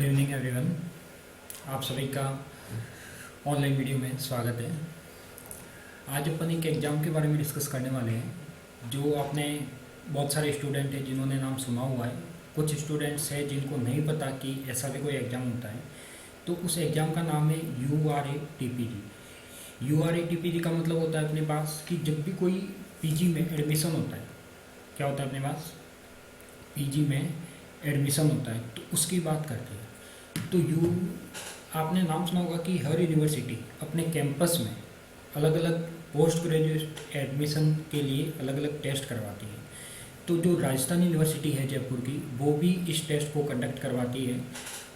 Good evening everyone. आप सभी का ऑनलाइन वीडियो में स्वागत है। आज अपन एक एग्ज़ाम के बारे में डिस्कस करने वाले हैं जो आपने बहुत सारे स्टूडेंट हैं जिन्होंने नाम सुना हुआ है, कुछ स्टूडेंट्स हैं जिनको नहीं पता कि ऐसा भी कोई एग्ज़ाम होता है। तो उस एग्ज़ाम का नाम है URATPG। URATPG का मतलब होता है अपने पास कि जब भी कोई पीजी में एडमिशन होता है, क्या होता है अपने पास, पीजी में एडमिशन होता है, तो उसकी बात करते हैं। तो आपने नाम सुना होगा कि हर यूनिवर्सिटी अपने कैंपस में अलग अलग पोस्ट ग्रेजुएट एडमिशन के लिए अलग अलग टेस्ट करवाती है। तो जो राजस्थान यूनिवर्सिटी है जयपुर की, वो भी इस टेस्ट को कंडक्ट करवाती है।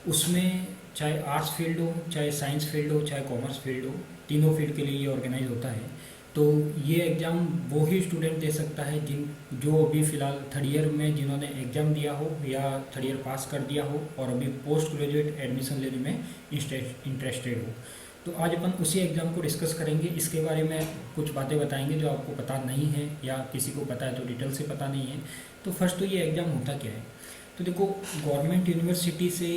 उसमें चाहे आर्ट्स फील्ड हो, चाहे साइंस फील्ड हो, चाहे कॉमर्स फील्ड हो, तीनों फील्ड के लिए ये ऑर्गेनाइज होता है। तो ये एग्ज़ाम वो ही स्टूडेंट दे सकता है जो अभी फ़िलहाल थर्ड ईयर में जिन्होंने एग्ज़ाम दिया हो या थर्ड ईयर पास कर दिया हो और अभी पोस्ट ग्रेजुएट एडमिशन लेने में इंटरेस्टेड हो। तो आज अपन उसी एग्ज़ाम को डिस्कस करेंगे। इसके बारे में कुछ बातें बताएंगे जो आपको पता नहीं है या किसी को पता है तो डिटेल से पता नहीं है। तो फर्स्ट तो ये एग्ज़ाम होता क्या है। तो देखो, गवर्नमेंट यूनिवर्सिटी से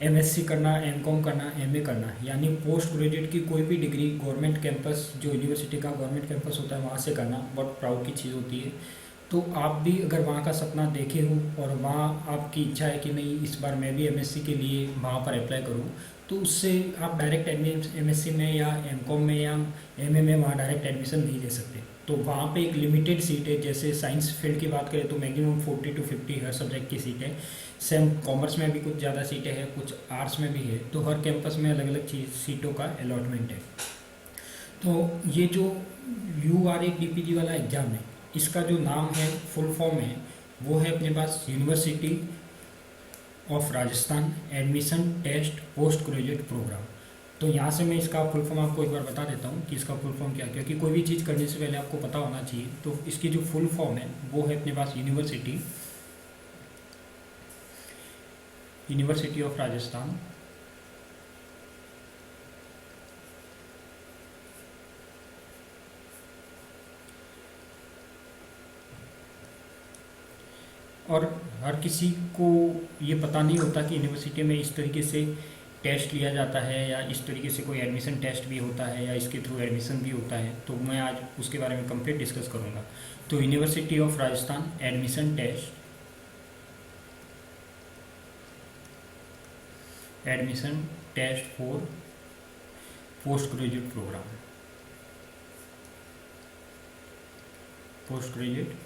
MSc करना, MCOM करना, MA करना, यानी पोस्ट ग्रेजुएट की कोई भी डिग्री गवर्नमेंट कैंपस, जो यूनिवर्सिटी का गवर्नमेंट कैंपस होता है वहाँ से करना बहुत प्राउड की चीज़ होती है। तो आप भी अगर वहाँ का सपना देखे हो और वहाँ आपकी इच्छा है कि नहीं इस बार मैं भी MSc के लिए वहाँ पर अप्लाई करूँ, तो उससे आप डायरेक्ट MSc में या MCOM में या MA में वहाँ डायरेक्ट एडमिशन नहीं ले सकते। तो वहाँ पे एक लिमिटेड सीट है। जैसे साइंस फील्ड की बात करें तो मैक्सिमम 40 to 50 हर सब्जेक्ट की सीट है। सेम कॉमर्स में भी कुछ ज़्यादा सीटें हैं, कुछ आर्ट्स में भी है। तो हर कैंपस में अलग अलग सीटों का अलॉटमेंट है। तो ये जो URATPG वाला एग्ज़ाम है, इसका जो नाम है, फुल फॉर्म है, वो है अपने पास university of Rajasthan admission test post graduate programme. तो यहाँ से मैं इसका फुल फॉर्म आपको एक बार बता देता हूँ कि इसका फुल फॉर्म क्या है, क्योंकि कोई भी चीज़ करने से पहले आपको पता होना चाहिए। तो इसकी जो फुल फॉर्म है वो है अपने पास यूनिवर्सिटी ऑफ राजस्थान और हर किसी को ये पता नहीं होता कि यूनिवर्सिटी में इस तरीके से टेस्ट लिया जाता है या इस तरीके से कोई एडमिशन टेस्ट भी होता है या इसके थ्रू एडमिशन भी होता है। तो मैं आज उसके बारे में कंप्लीट डिस्कस करूँगा। तो university of Rajasthan admission test for post graduate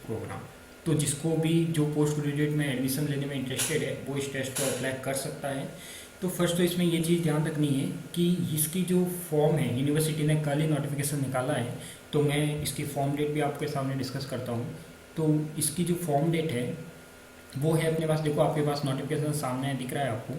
programme. तो जिसको भी जो पोस्ट ग्रेजुएट में एडमिशन लेने में इंटरेस्टेड है वो इस टेस्ट को अप्लाई कर सकता है। तो फर्स्ट तो इसमें ये चीज़ ध्यान रखनी है कि इसकी जो फॉर्म है, यूनिवर्सिटी ने कल ही नोटिफिकेशन निकाला है, तो मैं इसकी फॉर्म डेट भी आपके सामने डिस्कस करता हूँ। तो इसकी जो फॉर्म डेट है वो है अपने पास, देखो आपके पास नोटिफिकेशन सामने दिख रहा है आपको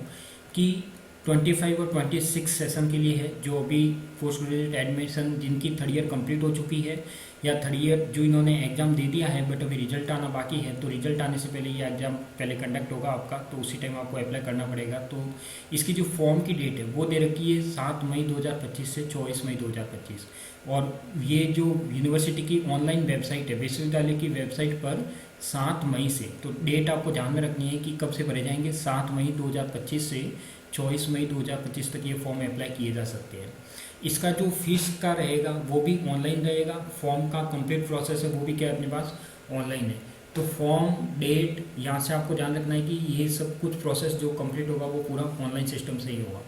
कि 25 और 26 सेशन के लिए है। जो अभी पोस्ट ग्रेजुएट एडमिशन जिनकी थर्ड ईयर कंप्लीट हो चुकी है या थर्ड ईयर जो इन्होंने एग्ज़ाम दे दिया है बट अभी रिजल्ट आना बाकी है, तो रिजल्ट आने से पहले ये एग्ज़ाम पहले कंडक्ट होगा आपका, तो उसी टाइम आपको अप्लाई करना पड़ेगा। तो इसकी जो फॉर्म की डेट है वो दे रखी है 7 मई 2025 से 24 मई 2025। और ये जो यूनिवर्सिटी की ऑनलाइन वेबसाइट है, विश्वविद्यालय की वेबसाइट पर 7 मई से, तो डेट आपको ध्यान में रखनी है कि कब से भरे जाएंगे, 7 मई 2025 से 24 मई 2025 तक ये फॉर्म अप्लाई किए जा सकते हैं। इसका जो फीस का रहेगा वो भी ऑनलाइन रहेगा। फॉर्म का कंप्लीट प्रोसेस है वो भी क्या है अपने पास, ऑनलाइन है। तो फॉर्म डेट यहाँ से आपको ध्यान रखना है कि ये सब कुछ प्रोसेस जो कंप्लीट होगा वो पूरा ऑनलाइन सिस्टम से ही होगा।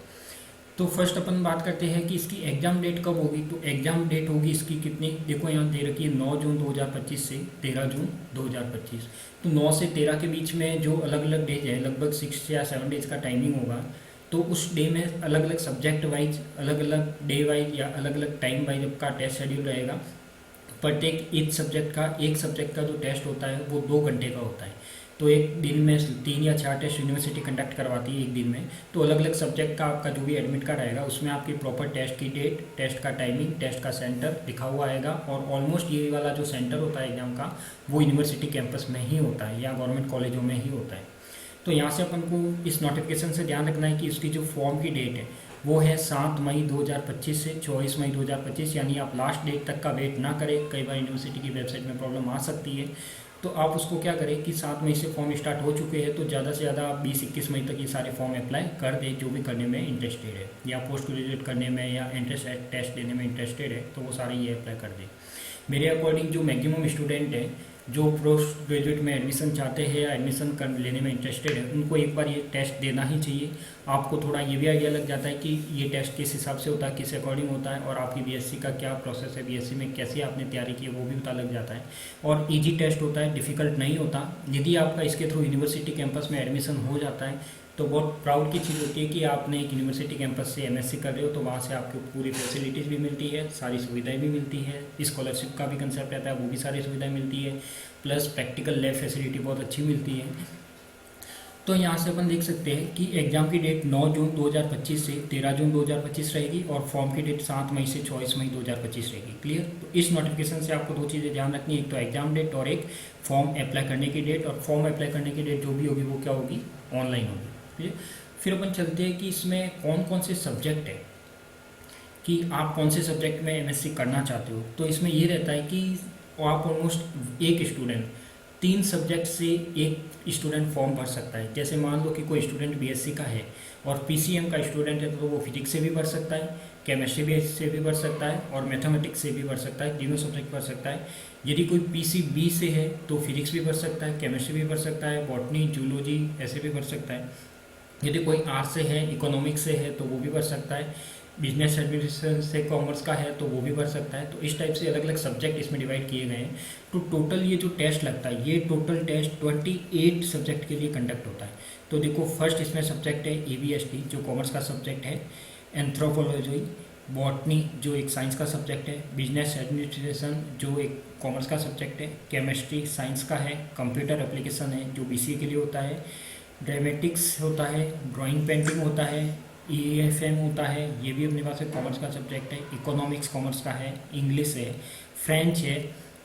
तो फर्स्ट अपन बात करते हैं कि इसकी एग्ज़ाम डेट कब होगी। तो एग्ज़ाम डेट होगी इसकी कितनी, देखो यहाँ दे रखी है 9 जून 2025 से 13 जून 2025। तो 9 से 13 के बीच में जो अलग अलग डेज है, लगभग 6 या 7 डेज का टाइमिंग होगा। तो उस डे में अलग अलग सब्जेक्ट वाइज, अलग अलग डे वाइज या अलग अलग टाइम वाइज आपका टेस्ट शेड्यूल रहेगा। प्रत्येक एक सब्जेक्ट का जो टेस्ट होता है वो 2 घंटे का होता है। तो एक दिन में 3 या 4 टेस्ट यूनिवर्सिटी कंडक्ट करवाती है एक दिन में। तो अलग अलग सब्जेक्ट का आपका जो भी एडमिट कार्ड आएगा उसमें आपकी प्रॉपर टेस्ट की डेट, टेस्ट का टाइमिंग, टेस्ट का सेंटर लिखा हुआ आएगा। और ऑलमोस्ट ये वाला जो सेंटर होता है एग्जाम का वो यूनिवर्सिटी कैंपस में ही होता है या गवर्नमेंट कॉलेजों में ही होता है। तो यहाँ से अपन को इस नोटिफिकेशन से ध्यान रखना है कि इसकी जो फॉर्म की डेट है वो है 7 मई 2025 से 24 मई 2025, यानी आप लास्ट डेट तक का वेट ना करें। कई बार यूनिवर्सिटी की वेबसाइट में प्रॉब्लम आ सकती है। तो आप उसको क्या करें कि 7 मई से फॉर्म स्टार्ट हो चुके हैं, तो ज़्यादा से ज़्यादा आप 20-21 मई तक ये सारे फॉर्म अप्लाई कर दें जो भी करने में इंटरेस्टेड है, या पोस्ट ग्रेजुएट करने में या एंट्रेंस टेस्ट देने में इंटरेस्टेड है, तो वो सारे ये अप्लाई कर दें। मेरे अकॉर्डिंग जो मैक्सिमम स्टूडेंट हैं जो पोस्ट ग्रेजुएट में एडमिशन चाहते हैं या एडमिशन कर लेने में इंटरेस्टेड है, उनको एक बार ये टेस्ट देना ही चाहिए। आपको थोड़ा ये भी आइडिया लग जाता है कि ये टेस्ट किस हिसाब से होता है, किस अकॉर्डिंग होता है, और आपकी बीएससी का क्या प्रोसेस है, बीएससी में कैसे आपने तैयारी की है वो भी पता लग जाता है। और ईजी टेस्ट होता है, डिफ़िकल्ट नहीं होता। यदि आपका इसके थ्रू यूनिवर्सिटी कैंपस में एडमिशन हो जाता है तो बहुत प्राउड की चीज़ होती है कि आपने एक यूनिवर्सिटी कैंपस से एमएससी कर रहे हो, तो वहाँ से आपको पूरी फैसिलिटीज़ भी मिलती है, सारी सुविधाएं भी मिलती है, स्कॉलरशिप का भी कंसेप्ट रहता है, वो भी सारी सुविधाएं मिलती है, प्लस प्रैक्टिकल लैब फैसिलिटी बहुत अच्छी मिलती है। तो यहाँ से अपन देख सकते हैं कि एग्ज़ाम की डेट 9 जून 2025 से 13 जून 2025 रहेगी, और फॉर्म की डेट 7 मई से 24 मई 2025 रहेगी। क्लियर? तो इस नोटिफिकेशन से आपको 2 चीज़ें ध्यान रखनी है, एक तो एग्जाम डेट और एक फॉर्म अप्लाई करने की डेट। और फॉर्म अप्लाई करने की डेट जो भी होगी वो क्या होगी, ऑनलाइन होगी। क्लियर? फिर अपन चलते हैं कि इसमें कौन कौन से सब्जेक्ट है, कि आप कौन से सब्जेक्ट में एमएससी करना चाहते हो। तो इसमें ये रहता है कि आप ऑलमोस्ट एक स्टूडेंट 3 सब्जेक्ट से एक स्टूडेंट फॉर्म भर सकता है। जैसे मान लो कि कोई स्टूडेंट बीएससी का है और पीसीएम का स्टूडेंट है, तो वो फिजिक्स से भी भर सकता है, केमिस्ट्री से भी भर सकता है, और मैथमेटिक्स से भी भर सकता है, तीनों सब्जेक्ट भर सकता है। यदि कोई पीसीबी से है तो फिजिक्स भी भर सकता है, केमिस्ट्री भी भर सकता है, बॉटनी, जूलॉजी ऐसे भी भर सकता है। यदि कोई आर्ट्स से है, इकोनॉमिक्स से है तो वो भी भर सकता है, बिजनेस एडमिनिस्ट्रेशन से कॉमर्स का है तो वो भी भर सकता है। तो इस टाइप से अलग अलग सब्जेक्ट इसमें डिवाइड किए गए हैं। तो टोटल ये जो टेस्ट लगता है, ये टोटल टेस्ट 28 सब्जेक्ट के लिए कंडक्ट होता है। तो देखो, फर्स्ट इसमें सब्जेक्ट है ईवीएसटी जो कॉमर्स का सब्जेक्ट है, एंथ्रोपोलॉजी, बॉटनी जो एक साइंस का सब्जेक्ट है, बिजनेस एडमिनिस्ट्रेशन जो एक कॉमर्स का सब्जेक्ट है, केमिस्ट्री साइंस का है, कंप्यूटर एप्लीकेशन है जो बीसीए के लिए होता है, ड्रामेटिक्स होता है, ड्राइंग पेंटिंग होता है, ईएफएम होता है, ये भी अपने पास एक कॉमर्स का सब्जेक्ट है, इकोनॉमिक्स कॉमर्स का है, इंग्लिश है, फ्रेंच है,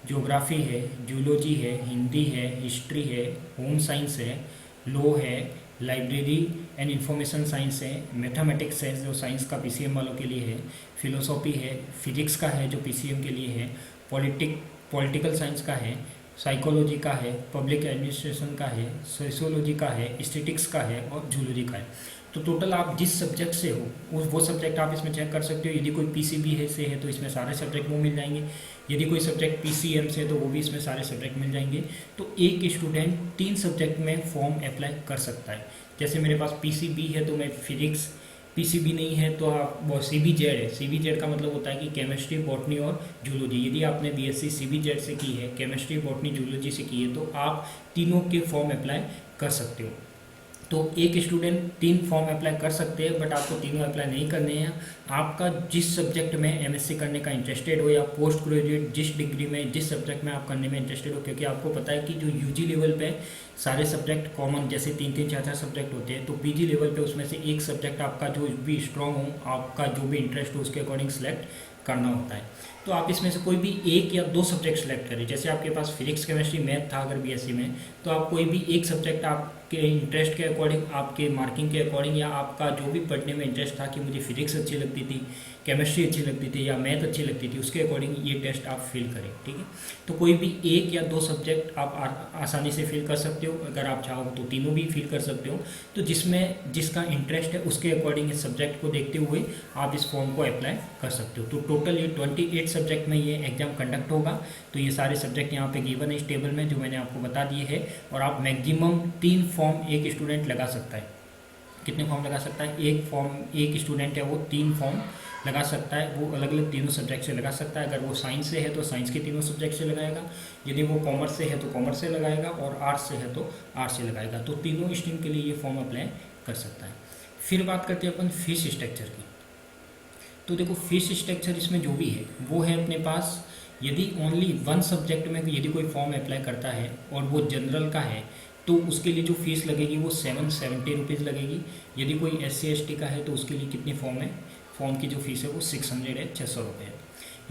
ज्योग्राफी है, जूलॉजी है, हिंदी है, हिस्ट्री है, होम साइंस है, लॉ है, लाइब्रेरी एंड इंफॉर्मेशन साइंस है, मैथमेटिक्स है जो साइंस का पीसीएम वालों के लिए है, फिलोसॉफी है, फिजिक्स का है जो पीसीएम के लिए है, पॉलिटिकल साइंस का है, साइकोलॉजी का है, पब्लिक एडमिनिस्ट्रेशन का है, सोशियोलॉजी का है, स्टैटिस्टिक्स का है और जूलॉजी का है। तो टोटल आप जिस सब्जेक्ट से हो वो सब्जेक्ट आप इसमें चेक कर सकते हो। यदि कोई पीसीबी से है तो इसमें सारे सब्जेक्ट वो मिल जाएंगे, यदि कोई सब्जेक्ट पीसीएम से है तो वो भी इसमें सारे सब्जेक्ट मिल जाएंगे। तो एक स्टूडेंट 3 सब्जेक्ट में फॉर्म अप्लाई कर सकता है। जैसे मेरे पास पीसीबी है तो मैं फिजिक्स, पीसीबी नहीं है तो आप वो सीबीजेड है, सीबीजेड का मतलब होता है कि केमिस्ट्री, बॉटनी और जूलॉजी। यदि आपने बीएससी सीबीजेड से की है, केमिस्ट्री, बॉटनी, जूलॉजी से की है, तो आप तीनों के फॉर्म अप्लाई कर सकते हो। तो एक स्टूडेंट 3 फॉर्म अप्लाई कर सकते हैं, बट आपको तीनों अप्लाई नहीं करने हैं। आपका जिस सब्जेक्ट में एमएससी करने का इंटरेस्टेड हो या पोस्ट ग्रेजुएट जिस डिग्री में जिस सब्जेक्ट में आप करने में इंटरेस्टेड हो, क्योंकि आपको पता है कि जो यूजी लेवल पे सारे सब्जेक्ट कॉमन जैसे 3-3, 4-4 सब्जेक्ट होते हैं, तो पीजी लेवल पे उसमें से एक सब्जेक्ट आपका जो भी स्ट्रॉन्ग हो, आपका जो भी इंटरेस्ट हो उसके अकॉर्डिंग सेलेक्ट करना होता है। तो आप इसमें से कोई भी 1 या 2 सब्जेक्ट सेलेक्ट करें। जैसे आपके पास फिजिक्स, केमिस्ट्री, मैथ था अगर बीएससी में, तो आप कोई भी एक सब्जेक्ट आपके इंटरेस्ट के अकॉर्डिंग, आपके मार्किंग के अकॉर्डिंग, या आपका जो भी पढ़ने में इंटरेस्ट था कि मुझे फिजिक्स अच्छी लगती थी, केमिस्ट्री अच्छी लगती थी या मैथ अच्छी लगती थी, उसके अकॉर्डिंग ये टेस्ट आप फिल करें। ठीक है? तो कोई भी 1 या 2 सब्जेक्ट आप आसानी से फिल कर सकते हो। अगर आप चाहो तो तीनों भी फिल कर सकते हो। तो जिसमें जिसका इंटरेस्ट है उसके अकॉर्डिंग इस सब्जेक्ट को देखते हुए आप इस फॉर्म को अप्लाई कर सकते हो। तो टोटल ये 28 सब्जेक्ट में ये एग्जाम कंडक्ट होगा। तो ये सारे सब्जेक्ट यहाँ पे गिवन है इस टेबल में जो मैंने आपको बता दिए हैं। और आप मैक्सिमम 3 फॉर्म एक स्टूडेंट लगा सकता है। कितने फॉर्म लगा सकता है? एक स्टूडेंट है वो 3 फॉर्म लगा सकता है। वो अलग अलग तीनों सब्जेक्ट से लगा सकता है। अगर वो साइंस से है तो साइंस के तीनों सब्जेक्ट से लगाएगा, यदि वो कॉमर्स से है तो कॉमर्स से लगाएगा, और आर्ट्स से है तो आर्ट्स से लगाएगा। तो तीनों स्ट्रीम के लिए ये फॉर्म अप्लाई कर सकता है। फिर बात करते हैं अपन फीस स्ट्रक्चर की। तो देखो, फीस स्ट्रक्चर इसमें जो भी है वो है अपने पास, यदि ओनली 1 सब्जेक्ट में यदि कोई फॉर्म अप्लाई करता है और वो जनरल का है तो उसके लिए जो फीस लगेगी वो 770 रुपीज़ लगेगी। यदि कोई SC ST का है तो उसके लिए कितनी फॉर्म की जो फीस है वो 600 है, 600 रुपये है।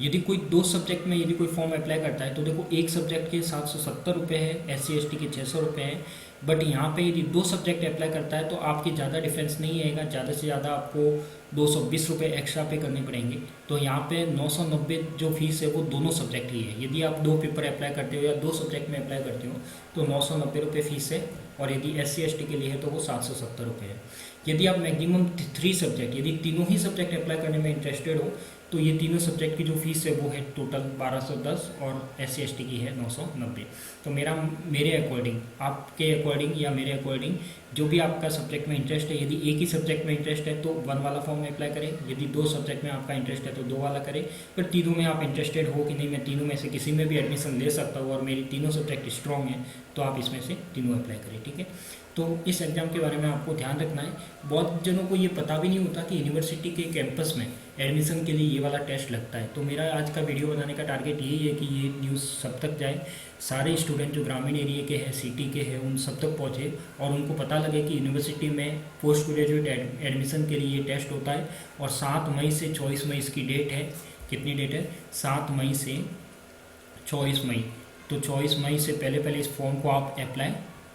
यदि कोई 2 सब्जेक्ट में यदि कोई फॉर्म अप्लाई करता है तो देखो एक सब्जेक्ट के 770 रुपये है, SC ST के 600 रुपये है। बट यहाँ पे यदि 2 सब्जेक्ट अप्लाई करता है तो आपकी ज़्यादा डिफरेंस नहीं आएगा, ज़्यादा से ज़्यादा आपको 220 रुपये एक्स्ट्रा पे करने पड़ेंगे। तो यहाँ पे 990 जो फीस है वो दोनों सब्जेक्ट की है। यदि आप 2 पेपर अप्लाई करते हो या 2 सब्जेक्ट में अप्लाई करते हो तो 990 रुपये फीस है, और यदि SC ST के लिए है तो वो 770 रुपये है। यदि आप मैक्सिमम 3 सब्जेक्ट, यदि तीनों ही सब्जेक्ट अप्लाई करने में इंटरेस्टेड हो तो ये तीनों सब्जेक्ट की जो फीस है वो है टोटल 1210 और SC ST की है 990। तो मेरे अकॉर्डिंग, आपके अकॉर्डिंग या मेरे अकॉर्डिंग जो भी आपका सब्जेक्ट में इंटरेस्ट है, यदि एक ही सब्जेक्ट में इंटरेस्ट है तो 1 वाला फॉर्म में अप्लाई करें, यदि 2 सब्जेक्ट में आपका इंटरेस्ट है तो 2 वाला करें। पर तीनों में आप इंटरेस्टेड हो कि नहीं मैं तीनों में से किसी में भी एडमिशन ले सकता हूँ और मेरी तीनों सब्जेक्ट स्ट्रॉन्ग हैं, तो आप इसमें से तीनों अप्लाई करें, ठीक है। तो इस एग्ज़ाम के बारे में आपको ध्यान रखना है। बहुत जनों को ये पता भी नहीं होता कि यूनिवर्सिटी के कैंपस में एडमिशन के लिए ये वाला टेस्ट लगता है। तो मेरा आज का वीडियो बनाने का टारगेट यही है कि ये न्यूज़ सब तक जाए, सारे स्टूडेंट जो ग्रामीण एरिया के हैं, सिटी के हैं, उन सब तक पहुँचे और उनको पता लगे कि यूनिवर्सिटी में पोस्ट ग्रेजुएट एडमिशन के लिए ये टेस्ट होता है। और 7 मई से 24 मई इसकी डेट है। कितनी डेट है? 7 मई से 24 मई। तो 24 मई से पहले इस फॉर्म को आप अप्लाई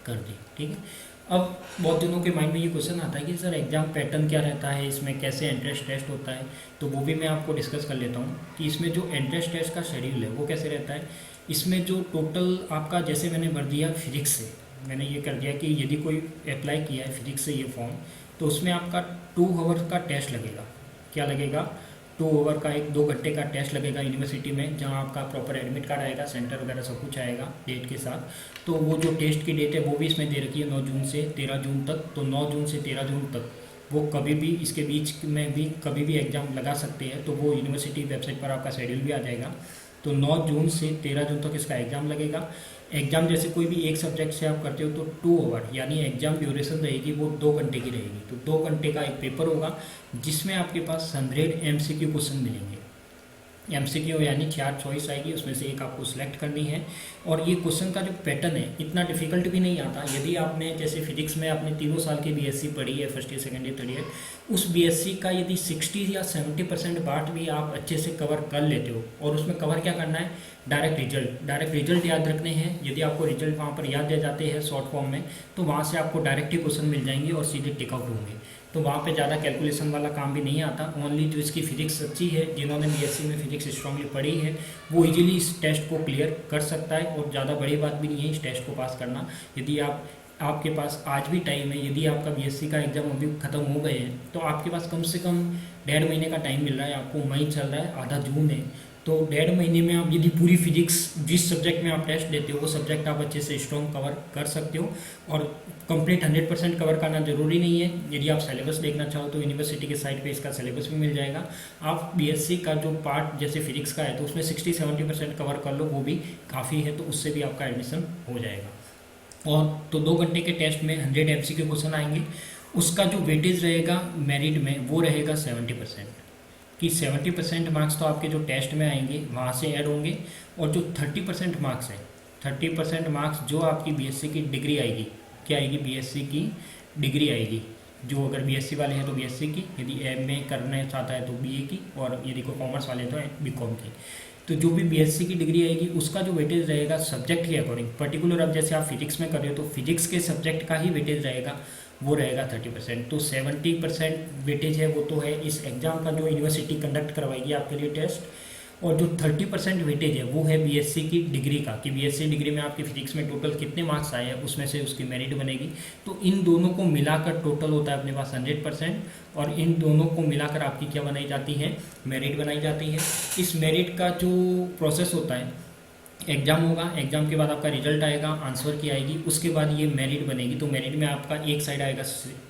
कर दें, ठीक है। अब बहुत जनों के माइंड में ये क्वेश्चन आता है कि सर एग्ज़ाम पैटर्न क्या रहता है, इसमें कैसे एंट्रेंस टेस्ट होता है, तो वो भी मैं आपको डिस्कस कर लेता हूँ कि इसमें जो एंट्रेंस टेस्ट का शेड्यूल है वो कैसे रहता है। इसमें जो टोटल आपका, जैसे मैंने भर दिया फिजिक्स से, मैंने ये कर दिया कि यदि कोई अप्लाई किया है फिजिक्स से ये फॉर्म, तो उसमें आपका 2 आवर का टेस्ट लगेगा। क्या लगेगा? 2 आवर का 1-2 घंटे का टेस्ट लगेगा यूनिवर्सिटी में, जहाँ आपका प्रॉपर एडमिट कार्ड आएगा, सेंटर वगैरह सब कुछ आएगा डेट के साथ। तो वो जो टेस्ट की डेट है वो भी इसमें दे रखी है 9 जून से 13 जून तक। तो 9 जून से 13 जून तक वो कभी भी, इसके बीच में भी कभी भी एग्ज़ाम लगा सकते हैं। तो वो यूनिवर्सिटी वेबसाइट पर आपका शेड्यूल भी आ जाएगा। तो 9 जून से 13 जून तक इसका एग्ज़ाम लगेगा। एग्ज़ाम जैसे कोई भी एक सब्जेक्ट से आप करते हो तो 2 आवर यानी एग्ज़ाम ड्यूरेशन रहेगी वो 2 घंटे की रहेगी। तो 2 घंटे का एक पेपर होगा जिसमें आपके पास 100 MCQ क्वेश्चन मिलेंगे। MCQ यानी 4 चॉइस आएगी, उसमें से एक आपको सिलेक्ट करनी है। और ये क्वेश्चन का जो पैटर्न है इतना डिफिकल्ट भी नहीं आता। यदि आपने जैसे फिजिक्स में आपने 3 साल की BSc पढ़ी है, first year, second year, third year, उस BSc का यदि 60 या 70% पार्ट भी आप अच्छे से कवर कर लेते हो, और उसमें कवर क्या करना है, डायरेक्ट रिजल्ट याद रखने हैं। यदि आपको रिजल्ट वहाँ पर याद रह जाते हैं शॉर्ट फॉर्म में, तो वहाँ से आपको डायरेक्ट ही क्वेश्चन मिल जाएंगे और सीधे टिक आउट होंगे। तो वहाँ पे ज़्यादा कैलकुलेशन वाला काम भी नहीं आता। ओनली जो इसकी फिजिक्स अच्छी है, जिन्होंने BSc में फिजिक्स स्ट्रांगली पढ़ी है, वो इजीली इस टेस्ट को क्लियर कर सकता है। और ज़्यादा बड़ी बात भी नहीं है इस टेस्ट को पास करना। यदि आपके पास आज भी टाइम है, यदि आपका BSc का एग्ज़ाम अभी ख़त्म हो गए हैं तो आपके पास कम से कम 1.5 महीने का टाइम मिल रहा है। आपको मई चल रहा है, आधा जून है, तो 1.5 महीने में आप यदि पूरी फिजिक्स जिस सब्जेक्ट में आप टेस्ट देते हो वो सब्जेक्ट आप अच्छे से स्ट्रॉन्ग कवर कर सकते हो। और कंप्लीट 100% कवर करना जरूरी नहीं है। यदि आप सिलेबस देखना चाहो तो यूनिवर्सिटी के साइट पे इसका सिलेबस भी मिल जाएगा। आप BSc का जो पार्ट जैसे फिजिक्स का है तो उसमें 60-70% कवर कर लो, वो भी काफ़ी है, तो उससे भी आपका एडमिशन हो जाएगा। और तो 2 घंटे के टेस्ट में 100 MCQ क्वेश्चन आएंगे। उसका जो वेटेज रहेगा मेरिट में वो रहेगा 70%, कि 70% मार्क्स तो आपके जो टेस्ट में आएंगे वहाँ से ऐड होंगे। और जो 30% मार्क्स है, 30% मार्क्स जो आपकी BSc की डिग्री आएगी, क्या आएगी, BSc की डिग्री आएगी। जो अगर BSc वाले हैं तो BSc की, यदि MA करना चाहता है तो BA की, और यदि कोई कॉमर्स वाले तो BCom की। तो जो भी BSc की डिग्री आएगी उसका जो वेटेज रहेगा सब्जेक्ट के अकॉर्डिंग, पर्टिकुलर अब जैसे आप फिजिक्स में कर रहे हो तो फिजिक्स के सब्जेक्ट का ही वेटेज रहेगा, वो रहेगा 30%। तो 70% वेटेज है वो तो है इस एग्ज़ाम का जो यूनिवर्सिटी कंडक्ट करवाएगी आपके लिए टेस्ट। और जो 30% वेटेज है वो है BSc की डिग्री का, कि BSc डिग्री में आपके फिजिक्स में टोटल कितने मार्क्स आए हैं उसमें से उसकी मेरिट बनेगी। तो इन दोनों को मिलाकर टोटल होता है अपने पास 100%, और इन दोनों को मिलाकर आपकी क्या बनाई जाती है, मेरिट बनाई जाती है। इस मेरिट का जो प्रोसेस होता है, एग्ज़ाम होगा, एग्ज़ाम के बाद आपका रिजल्ट आएगा, आंसर की आएगी, उसके बाद ये मेरिट बनेगी। तो मेरिट में आपका एक साइड आएगा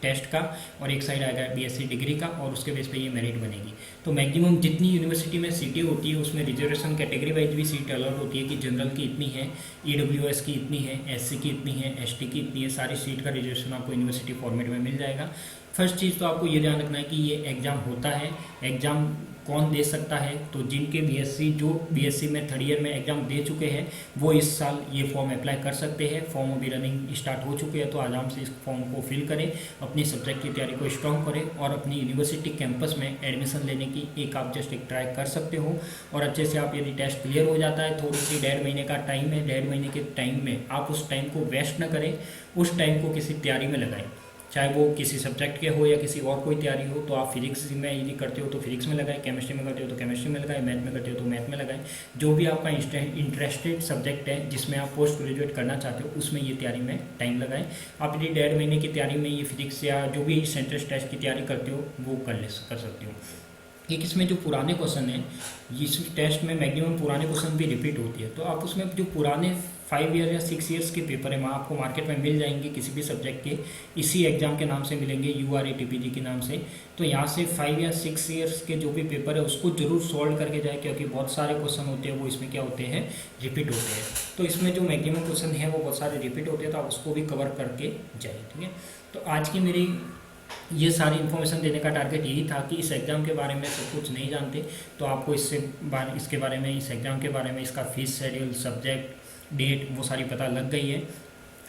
टेस्ट का और एक साइड आएगा BSc डिग्री का, और उसके बेस पे ये मेरिट बनेगी। तो मैक्सिमम जितनी यूनिवर्सिटी में सीटें होती है उसमें रिजर्वेशन कैटेगरी वाइज भी सीट अलॉट होती है, कि जनरल की इतनी है, EWS की इतनी है, SC की इतनी है, ST की इतनी है, सारी सीट का रिजर्वेशन आपको यूनिवर्सिटी फॉर्मेट में मिल जाएगा। फर्स्ट चीज़ तो आपको ये ध्यान रखना है कि ये एग्ज़ाम होता है, एग्ज़ाम कौन दे सकता है। तो जिनके बीएससी में थर्ड ईयर में एग्ज़ाम दे चुके हैं वो इस साल ये फॉर्म अप्लाई कर सकते हैं। फॉर्म अभी रनिंग स्टार्ट हो चुके हैं, तो आराम से इस फॉर्म को फिल करें, अपनी सब्जेक्ट की तैयारी को स्ट्रॉन्ग करें और अपनी यूनिवर्सिटी कैंपस में एडमिशन लेने की एक आप जस्ट एक ट्राई कर सकते हो। और अच्छे से आप यदि टेस्ट क्लियर हो जाता है, थोड़ी सी 1.5 महीने का टाइम है, 1.5 महीने के टाइम में आप उस टाइम को वेस्ट न करें, उस टाइम को किसी तैयारी में लगाएं, चाहे वो किसी सब्जेक्ट के हो या किसी और कोई तैयारी हो। तो आप फिजिक्स में यदि करते हो तो फिजिक्स में लगाएं, केमिस्ट्री में करते हो तो केमिस्ट्री में लगाएं, मैथ में करते हो तो मैथ में लगाएं। जो भी आपका इंटरेस्टेड सब्जेक्ट है जिसमें आप पोस्ट ग्रेजुएट करना चाहते हो उसमें ये तैयारी में टाइम लगाएं। आप यदि 1.5 महीने की तैयारी में ये फिजिक्स या जो भी सेंट्रल टेस्ट की तैयारी करते हो वो कर सकते हो। एक इसमें जो पुराने क्वेश्चन है, इस टेस्ट में मैक्सिमम पुराने क्वेश्चन भी रिपीट होती है, तो आप उसमें जो पुराने 5 ईयर या 6 ईयर्स के पेपर है वहाँ आपको मार्केट में मिल जाएंगे, किसी भी सब्जेक्ट के इसी एग्जाम के नाम से मिलेंगे, URATPG के नाम से। तो यहाँ से 5 या 6 ईयर्स के जो भी पेपर है उसको जरूर सॉल्व करके जाए, क्योंकि बहुत सारे क्वेश्चन होते हैं वो इसमें क्या होते हैं, रिपीट होते हैं। तो इसमें जो मैक्सिमम क्वेश्चन है वो बहुत सारे रिपीट होते हैं, तो आप उसको भी कवर करके जाए, ठीक है। तो आज की मेरी ये सारी इन्फॉर्मेशन देने का टारगेट यही था कि इस एग्ज़ाम के बारे में सब कुछ नहीं जानते तो आपको इसके बारे में, इस एग्ज़ाम के बारे में, इसका फीस शेड्यूल, सब्जेक्ट, डेट, वो सारी पता लग गई है।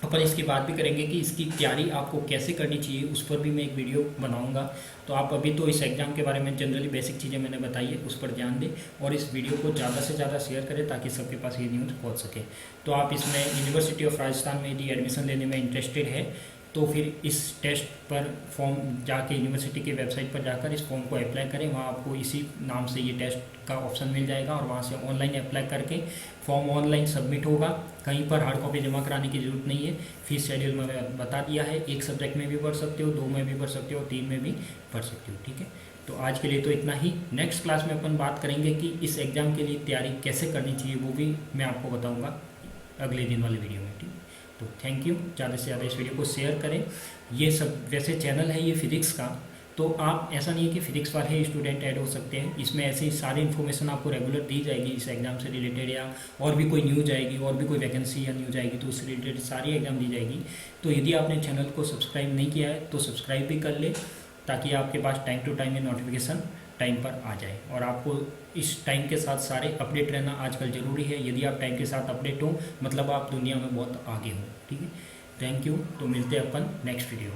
अपन इसकी बात भी करेंगे कि इसकी तैयारी आपको कैसे करनी चाहिए, उस पर भी मैं एक वीडियो बनाऊंगा। तो आप अभी तो इस एग्ज़ाम के बारे में जनरली बेसिक चीज़ें मैंने बताई है, उस पर ध्यान दें और इस वीडियो को ज़्यादा से ज़्यादा शेयर करें ताकि सबके पास ये न्यूज़ पहुँच सके। तो आप इसमें यूनिवर्सिटी ऑफ राजस्थान में यदि एडमिशन लेने में इंटरेस्टेड है तो फिर इस टेस्ट पर फॉर्म जाके यूनिवर्सिटी की वेबसाइट पर जाकर इस फॉर्म को अप्लाई करें। वहाँ आपको इसी नाम से ये टेस्ट का ऑप्शन मिल जाएगा और वहाँ से ऑनलाइन अप्लाई करके फॉर्म ऑनलाइन सबमिट होगा। कहीं पर हार्ड कॉपी जमा कराने की ज़रूरत नहीं है। फीस शेड्यूल में बता दिया है, एक सब्जेक्ट में भी पढ़ सकते हो, 2 में भी पढ़ सकते हो, 3 में भी पढ़ सकते हो, ठीक है। तो आज के लिए तो इतना ही। नेक्स्ट क्लास में अपन बात करेंगे कि इस एग्ज़ाम के लिए तैयारी कैसे करनी चाहिए, वो भी मैं आपको बताऊँगा अगले दिन वाले वीडियो में, ठीक है। तो थैंक यू, ज़्यादा से ज़्यादा इस वीडियो को शेयर करें। ये सब वैसे चैनल है ये फिजिक्स का, तो आप ऐसा नहीं है कि फिजिक्स वाले स्टूडेंट ऐड हो सकते हैं, इसमें ऐसी सारी इन्फॉर्मेशन आपको रेगुलर दी जाएगी इस एग्ज़ाम से रिलेटेड, या और भी कोई न्यूज़ आएगी, और भी कोई वैकेंसी या न्यूज़ आएगी तो उससे रिलेटेड सारी एग्ज़ाम दी जाएगी। तो यदि आपने चैनल को सब्सक्राइब नहीं किया है तो सब्सक्राइब भी कर ले ताकि आपके पास टाइम टू टाइम ये नोटिफिकेशन टाइम पर आ जाए। और आपको इस टाइम के साथ सारे अपडेट रहना आजकल ज़रूरी है। यदि आप टाइम के साथ अपडेट हो मतलब आप दुनिया में बहुत आगे हो, ठीक है। Thank you. तो मिलते हैं अपन नेक्स्ट वीडियो।